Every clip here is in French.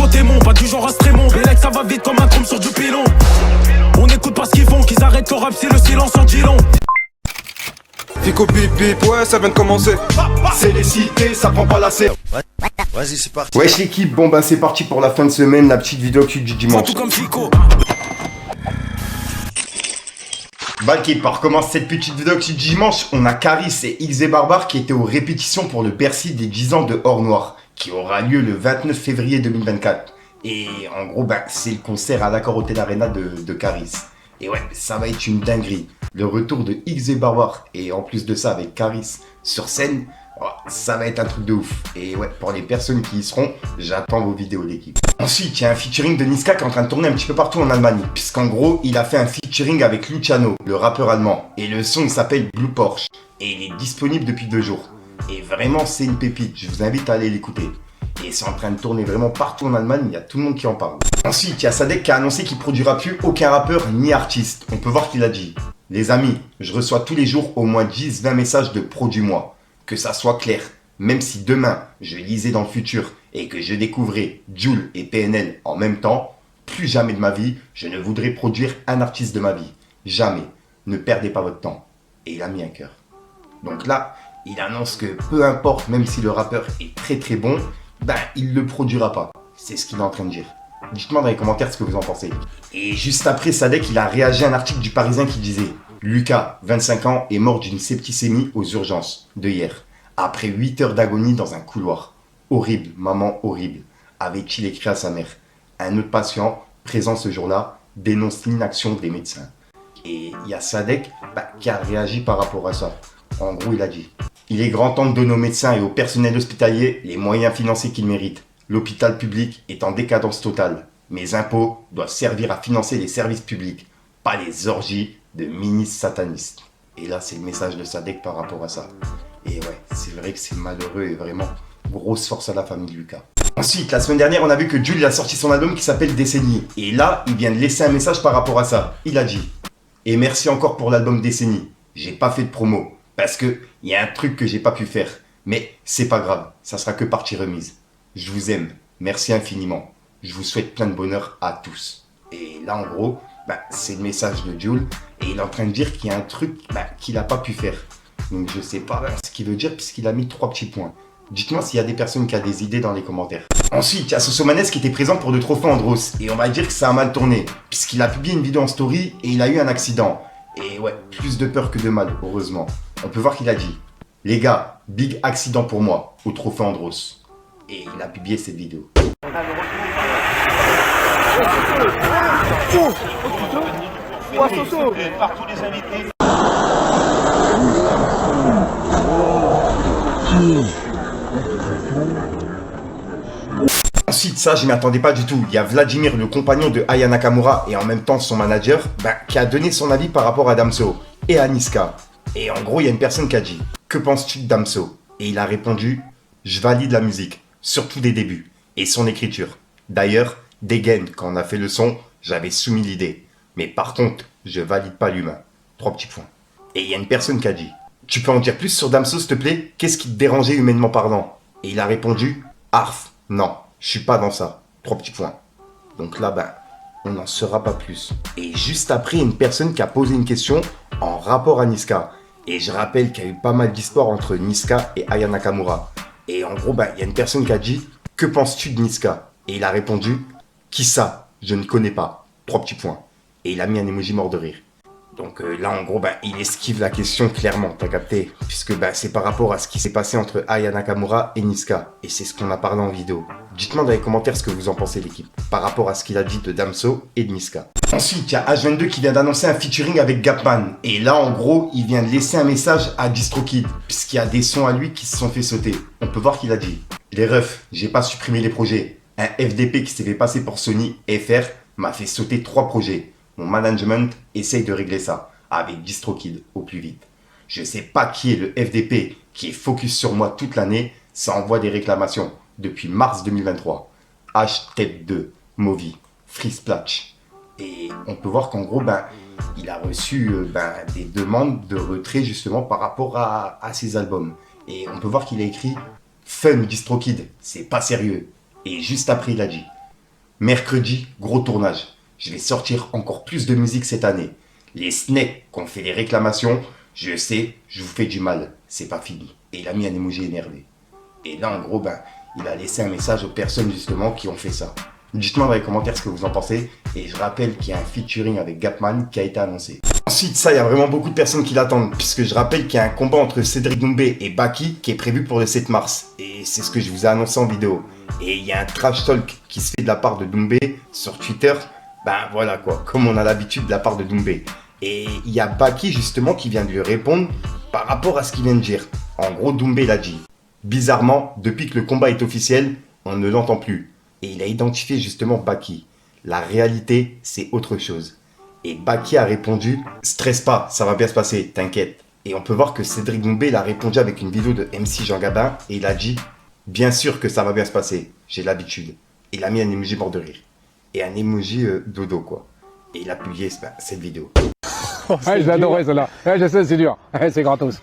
côté mon, pas du genre Astrémon. Les legs ça va vite comme un trompe sur du pilon. On écoute pas ce qu'ils font, qu'ils arrêtent le rap si le silence en dit long. Fico pip pip, ouais ça vient de commencer. C'est les cités, ça prend pas la serre. Vas-y, c'est parti. Wesh l'équipe, bon bah c'est parti pour la fin de semaine, la petite vidéo du dimanche. Tout comme Fico. Bah l'équipe, on recommence cette petite vidéo du dimanche. On a Caris et XZ Barbare qui étaient aux répétitions pour le Bercy des 10 ans de Or Noir, qui aura lieu le 29 février 2024. Et en gros, bah, c'est le concert à l'Accor Hotel Arena de Caris. Et ouais, ça va être une dinguerie. Le retour de XZ Barbare, et en plus de ça avec Caris sur scène, oh, ça va être un truc de ouf. Et ouais, pour les personnes qui y seront, j'attends vos vidéos l'équipe. Ensuite, il y a un featuring de Niska qui est en train de tourner un petit peu partout en Allemagne. Puisqu'en gros, il a fait un featuring avec Luciano, le rappeur allemand. Et le son il s'appelle Blue Porsche. Et il est disponible depuis 2 jours. Et vraiment, c'est une pépite. Je vous invite à aller l'écouter. Et c'est en train de tourner vraiment partout en Allemagne, il y a tout le monde qui en parle. Ensuite, il y a Sadek qui a annoncé qu'il ne produira plus aucun rappeur ni artiste. On peut voir qu'il a dit: les amis, je reçois tous les jours au moins 10-20 messages de produis-moi. Que ça soit clair, même si demain je lisais dans le futur et que je découvrais Jul et PNL en même temps, plus jamais de ma vie, je ne voudrais produire un artiste de ma vie. Jamais. Ne perdez pas votre temps. Et il a mis un cœur. Donc là, il annonce que peu importe, même si le rappeur est très très bon, ben il le produira pas. C'est ce qu'il est en train de dire. Dites-moi dans les commentaires ce que vous en pensez. Et juste après, Sadek, il a réagi à un article du Parisien qui disait: Lucas, 25 ans, est mort d'une septicémie aux urgences de hier, après 8 heures d'agonie dans un couloir. Horrible, maman, horrible, avait-il écrit à sa mère. Un autre patient, présent ce jour-là, dénonce l'inaction des médecins. Et il y a Sadek qui a réagi par rapport à ça. En gros, il a dit: il est grand temps de donner aux médecins et au personnel hospitalier les moyens financiers qu'ils méritent. L'hôpital public est en décadence totale. Mes impôts doivent servir à financer les services publics, pas les orgies de ministres satanistes. Et là, c'est le message de Sadek par rapport à ça. Et ouais, c'est vrai que c'est malheureux et vraiment grosse force à la famille de Lucas. Ensuite, la semaine dernière, on a vu que Jul a sorti son album qui s'appelle Décennie. Et là, il vient de laisser un message par rapport à ça. Il a dit: et merci encore pour l'album Décennie. J'ai pas fait de promo parce que il y a un truc que j'ai pas pu faire. Mais c'est pas grave, ça sera que partie remise. Je vous aime, merci infiniment. Je vous souhaite plein de bonheur à tous. Et là, en gros, c'est le message de Jul. Et il est en train de dire qu'il y a un truc qu'il n'a pas pu faire. Donc je sais pas ce qu'il veut dire puisqu'il a mis 3 petits points. Dites-moi s'il y a des personnes qui ont des idées dans les commentaires. Ensuite, il y a Sosomanes qui était présent pour le trophée Andros. Et on va dire que ça a mal tourné. Puisqu'il a publié une vidéo en story et il a eu un accident. Et ouais, plus de peur que de mal, heureusement. On peut voir qu'il a dit: les gars, big accident pour moi, au trophée Andros. Et il a publié cette vidéo. Ensuite, ça, je m'y attendais pas du tout. Il y a Vladimir, le compagnon de Aya Nakamura et en même temps son manager, qui a donné son avis par rapport à Damso et à Niska. Et en gros, il y a une personne qui a dit: que penses-tu de Damso? Et il a répondu: je valide la musique, surtout des débuts, et son écriture. D'ailleurs, Degen, quand on a fait le son, j'avais soumis l'idée. Mais par contre, je valide pas l'humain. 3 petits points. Et il y a une personne qui a dit: tu peux en dire plus sur Damso, s'il te plaît? Qu'est-ce qui te dérangeait humainement parlant? Et il a répondu: Arf, non, je suis pas dans ça. 3 petits points. Donc là, on n'en saura pas plus. Et juste après, une personne qui a posé une question en rapport à Niska. Et je rappelle qu'il y a eu pas mal d'histoires entre Niska et Aya Nakamura. Et en gros, il y a une personne qui a dit: que penses-tu de Niska? Et il a répondu: qui ça? Je ne connais pas. 3 petits points. Et il a mis un emoji mort de rire. Donc là, en gros, il esquive la question clairement, t'as capté? Puisque c'est par rapport à ce qui s'est passé entre Aya Nakamura et Niska. Et c'est ce qu'on a parlé en vidéo. Dites-moi dans les commentaires ce que vous en pensez, l'équipe, par rapport à ce qu'il a dit de Damso et de Niska. Ensuite, il y a H22 qui vient d'annoncer un featuring avec Gapman. Et là, en gros, il vient de laisser un message à DistroKid, puisqu'il y a des sons à lui qui se sont fait sauter. On peut voir qu'il a dit: les refs, j'ai pas supprimé les projets. Un FDP qui s'est fait passer pour Sony FR m'a fait sauter 3 projets. Mon management essaye de régler ça avec DistroKid au plus vite. Je sais pas qui est le FDP qui est focus sur moi toute l'année, ça envoie des réclamations depuis mars 2023. H-Tep2, Movi, Freesplatch. Et on peut voir qu'en gros, il a reçu des demandes de retrait justement par rapport à ses albums. Et on peut voir qu'il a écrit: Fun DistroKid, c'est pas sérieux. Et juste après, il a dit: Mercredi, gros tournage. Je vais sortir encore plus de musique cette année. Les snakes qu'on fait les réclamations, je sais, je vous fais du mal. C'est pas fini. Et il a mis un emoji énervé. Et là, en gros, il a laissé un message aux personnes justement qui ont fait ça. Dites-moi dans les commentaires ce que vous en pensez. Et je rappelle qu'il y a un featuring avec Gapman qui a été annoncé. Ensuite, ça, il y a vraiment beaucoup de personnes qui l'attendent. Puisque je rappelle qu'il y a un combat entre Cédric Doumbé et Baki qui est prévu pour le 7 mars. Et c'est ce que je vous ai annoncé en vidéo. Et il y a un trash talk qui se fait de la part de Doumbé sur Twitter. Voilà quoi, comme on a l'habitude de la part de Doumbé. Et il y a Baki justement qui vient de lui répondre par rapport à ce qu'il vient de dire. En gros, Doumbé l'a dit. Bizarrement, depuis que le combat est officiel, on ne l'entend plus. Et il a identifié justement Baki. La réalité, c'est autre chose. Et Baki a répondu « Stresse pas, ça va bien se passer, t'inquiète ». Et on peut voir que Cédric Doumbé l'a répondu avec une vidéo de MC Jean Gabin et il a dit « Bien sûr que ça va bien se passer, j'ai l'habitude ». Il a mis un emoji mort de rire. Et un emoji dodo quoi. Et il a publié cette vidéo. J'ai adoré cela. Je sais, c'est dur. C'est gratos.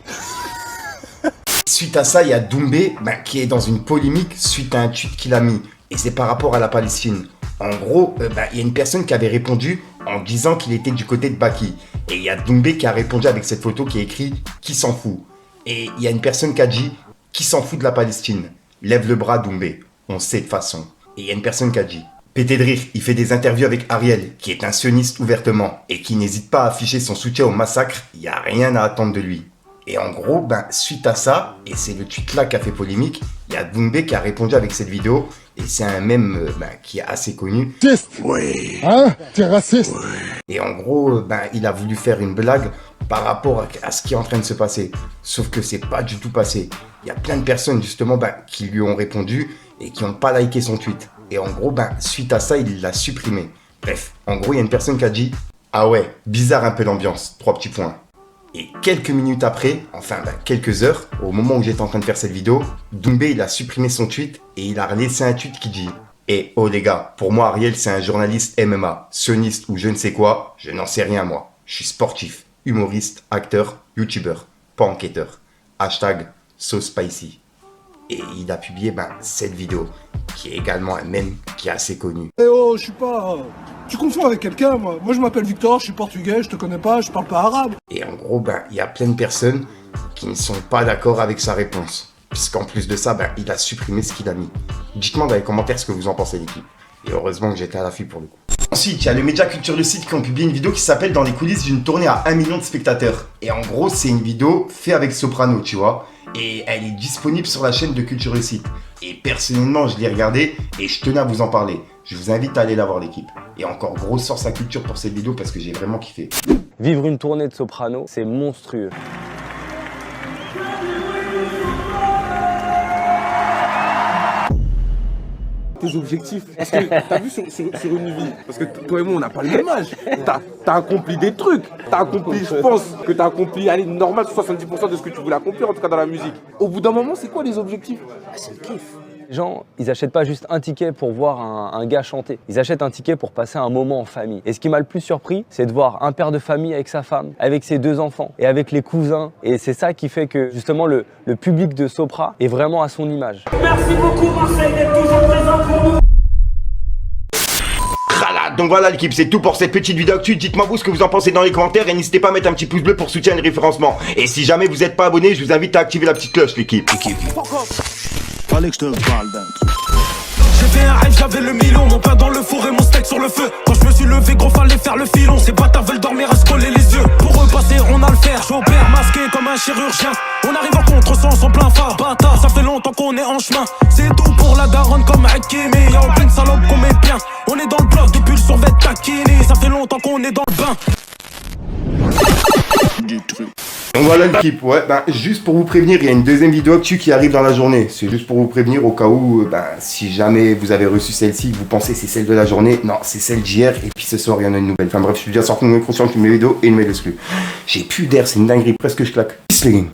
Suite à ça, il y a Doumbé qui est dans une polémique suite à un tweet qu'il a mis. Et c'est par rapport à la Palestine. En gros, il y a une personne qui avait répondu en disant qu'il était du côté de Baki. Et il y a Doumbé qui a répondu avec cette photo qui est écrit « Qui s'en fout ?» Et il y a une personne qui a dit « Qui s'en fout de la Palestine ? Lève le bras Doumbé, on sait de façon. » Et il y a une personne qui a dit « Pété de rire, il fait des interviews avec Ariel, qui est un sioniste ouvertement, et qui n'hésite pas à afficher son soutien au massacre, il n'y a rien à attendre de lui. » Et en gros, suite à ça, et c'est le tweet là qui a fait polémique, il y a Doumbé qui a répondu avec cette vidéo, et c'est un mème qui est assez connu. Oui. Hein? T'es raciste? Oui. Et en gros, il a voulu faire une blague par rapport à ce qui est en train de se passer. Sauf que c'est pas du tout passé. Il y a plein de personnes justement qui lui ont répondu et qui n'ont pas liké son tweet. Et en gros, suite à ça, il l'a supprimé. Bref, en gros, il y a une personne qui a dit « Ah ouais, bizarre un peu l'ambiance, 3 petits points. » Et quelques minutes après, quelques heures, au moment où j'étais en train de faire cette vidéo, Doumbé il a supprimé son tweet et il a laissé un tweet qui dit « Eh oh les gars, pour moi Ariel c'est un journaliste MMA, sioniste ou je ne sais quoi, je n'en sais rien moi. Je suis sportif, humoriste, acteur, youtubeur, pas enquêteur. Hashtag so spicy. » Et il a publié cette vidéo, qui est également un mème qui est assez connu. Eh oh, je suis pas... Tu confonds avec quelqu'un, moi. Moi, je m'appelle Victor, je suis portugais, je te connais pas, je parle pas arabe. Et en gros, il y a plein de personnes qui ne sont pas d'accord avec sa réponse. Puisqu'en plus de ça, il a supprimé ce qu'il a mis. Dites-moi dans les commentaires ce que vous en pensez, l'équipe. Et heureusement que j'étais à l'affût pour le coup. Ensuite, il y a le média Culture Le Site qui ont publié une vidéo qui s'appelle « Dans les coulisses d'une tournée à 1 million de spectateurs ». Et en gros, c'est une vidéo faite avec Soprano, tu vois. Et elle est disponible sur la chaîne de Culture Le Site. Et personnellement, je l'ai regardée et je tenais à vous en parler. Je vous invite à aller la voir, l'équipe. Et encore, grosse source à culture pour cette vidéo parce que j'ai vraiment kiffé. Vivre une tournée de Soprano, c'est monstrueux. Tes objectifs. Parce que t'as vu sur une vie, parce que toi et moi on n'a pas le même âge. T'as accompli des trucs. T'as accompli, je pense que t'as accompli, allez, normal 70% de ce que tu voulais accomplir, en tout cas dans la musique. Au bout d'un moment, c'est quoi les objectifs? C'est le kiff. Les gens, ils achètent pas juste un ticket pour voir un gars chanter. Ils achètent un ticket pour passer un moment en famille. Et ce qui m'a le plus surpris, c'est de voir un père de famille avec sa femme, avec ses 2 enfants et avec les cousins. Et c'est ça qui fait que justement le public de Sopra est vraiment à son image. Merci beaucoup Marseille d'être toujours présent pour nous. Donc voilà l'équipe, c'est tout pour cette petite vidéo actu. Dites-moi vous ce que vous en pensez dans les commentaires et n'hésitez pas à mettre un petit pouce bleu pour soutenir le référencement. Et si jamais vous n'êtes pas abonné, je vous invite à activer la petite cloche l'équipe. Fallait que je te parle d'un truc. J'ai fait un rêve, j'avais le million, mon pain dans le four et mon steak sur le feu. Quand je me suis levé, gros, fallait faire le filon. Ces bâtards veulent dormir à se coller les yeux. Pour repasser, on a le fer. J'opère masqué comme un chirurgien. On arrive en contresens en plein phare. Bâtard, ça fait longtemps qu'on est en chemin. C'est tout pour la daronne comme Hakimi. Y'a en pleine salope qu'on met bien. On est dans le bloc depuis le survêt taquini. Ça fait longtemps qu'on est dans le bain. Donc voilà l'équipe, ouais, juste pour vous prévenir, il y a une deuxième vidéo actu qui arrive dans la journée. C'est juste pour vous prévenir au cas où, si jamais vous avez reçu celle-ci, vous pensez que c'est celle de la journée, non, c'est celle d'hier, et puis ce soir il y en a une nouvelle. Enfin bref, je suis déjà sorti de mon inconscient, une nouvelle vidéo et une nouvelle exclue. J'ai plus d'air, c'est une dinguerie, presque je claque. Peace les gars.